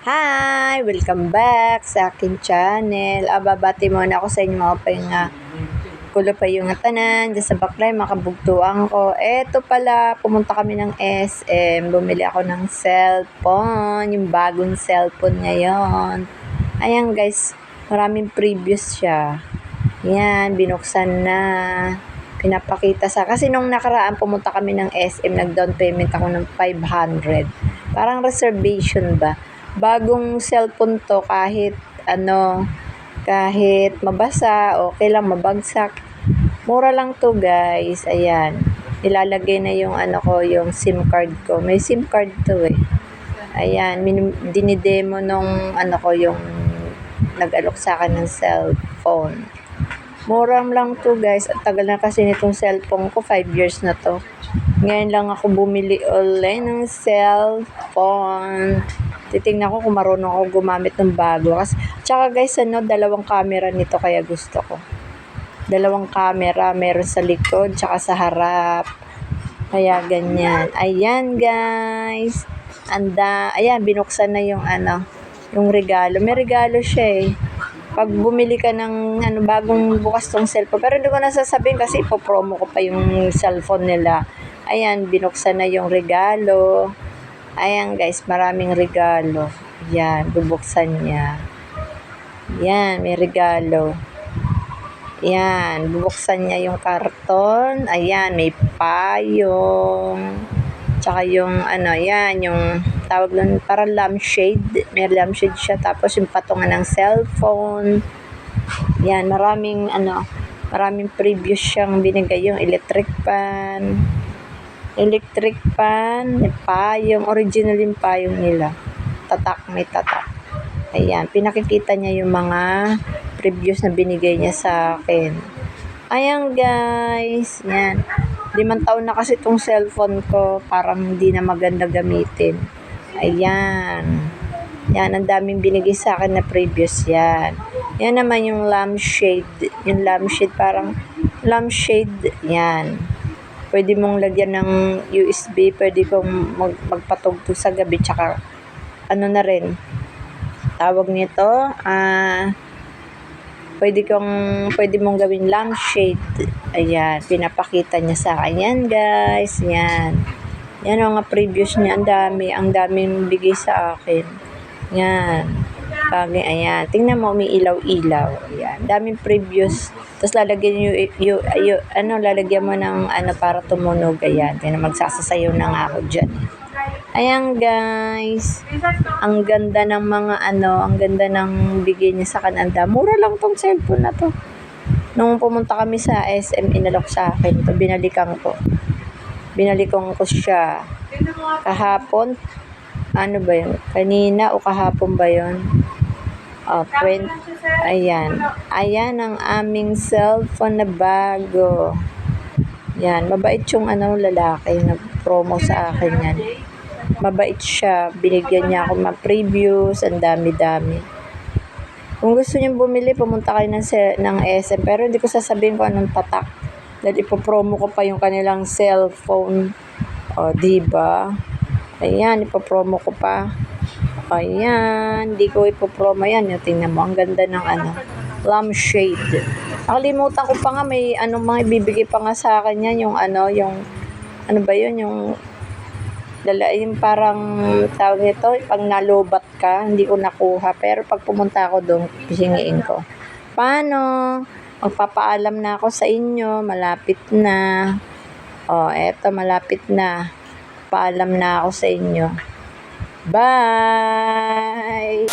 Hi! Welcome back sa akin channel. Babati muna ako sa inyo mga pahinga. Kulo pa yung tanan, dyan sa baklay, makabugtuan ko. Eto pala, pumunta kami ng SM. Bumili ako ng cellphone, yung bagong cellphone ngayon. Ayan guys, maraming previous siya. Yan, binuksan na. Pinapakita sa, kasi nung nakaraan pumunta kami ng SM, nag-down payment ako ng 500. Parang reservation ba? Bagong cellphone to, kahit kahit mabasa, okay lang, mabagsak. Mura lang to guys. Ayan. Nilalagay na yung yung SIM card ko. May SIM card to eh. Ayan, dinidemo nung yung nag-alok sa akin ng cellphone. Mura lang to guys. At tagal na kasi nitong cellphone ko, 5 years na to. Ngayon lang ako bumili ulit ng cellphone. Titingnan ko kung marunong ako gumamit ng bago. Kasi, tsaka guys, dalawang camera nito kaya gusto ko. Dalawang camera, meron sa likod, tsaka sa harap. Kaya ganyan. Ayan guys. Ayan, binuksan na yung yung regalo. May regalo siya eh. Pag bumili ka ng bagong bukas tong cellphone. Pero hindi ko nasasabihin kasi ipopromo ko pa yung cellphone nila. Ayan, binuksan na yung regalo. Ayan guys, maraming regalo. Yan, bubuksan niya. Yan, may regalo. Yan, bubuksan niya yung karton. Ayan, may payong. Tsaka yung yan, yung tawag lang, parang lampshade. May lampshade siya. Tapos yung patungan ng cellphone. Yan, maraming previous siyang binigay, yung electric pan, payong, original yung payong nila. May tatak. Ayan, pinakikita niya yung mga previous na binigay niya sa akin. Ayan guys, yan. 5 taon na kasi itong cellphone ko, parang hindi na maganda gamitin. Ayan. Yan, ang daming binigay sa akin na previous yan. Yan naman yung lampshade. Yung lampshade, parang lampshade. Yan. Pwede mong lagyan ng USB, pwede kong magpatugtog sa gabi, tsaka na rin, tawag nito, pwede mong gawin lampshade. Ayan, pinapakita niya sa akin. Yan guys, yan. Yan ang mga previous niya, ang daming bigay sa akin. Yan. Ayan, tingnan mo, may ilaw-ilaw. Ayan, daming previous. Tapos lalagyan lalagyan mo ng para tumunog. Ayan, magsasasayaw na nga ako dyan. Ayan guys, ang ganda ng mga ang ganda ng bigay niya sa kananda. Mura lang tong cellphone na to. Nung pumunta kami sa SM, inalok sa akin to, binalikan ko siya kahapon. Ano ba yun? Kanina o kahapon ba yun? Ayan. Ayan ang aming cellphone na bago. Yan. Mabait yung lalaki na promo sa akin yan. Mabait siya. Binigyan niya ako ma-previews. Ang dami-dami. Kung gusto niyo bumili, pumunta kayo ng SM. Pero hindi ko sasabihin kung anong tatak. Dahil ipopromo ko pa yung kanilang cellphone. O, diba? Ayan, ipopromo ko pa. Ayan, hindi ko ipopromo yan. Tingnan mo, ang ganda ng lampshade. Nakalimutan ko pa nga, may mga ibibigay pa nga sa akin yan. Yung ba yun, yung parang tawag nito, pag nalobat ka, hindi ko nakuha. Pero pag pumunta ako doon, hihingiin ko. Paano? Magpapaalam na ako sa inyo, malapit na. Eto, malapit na. Paalam na ako sa inyo. Bye!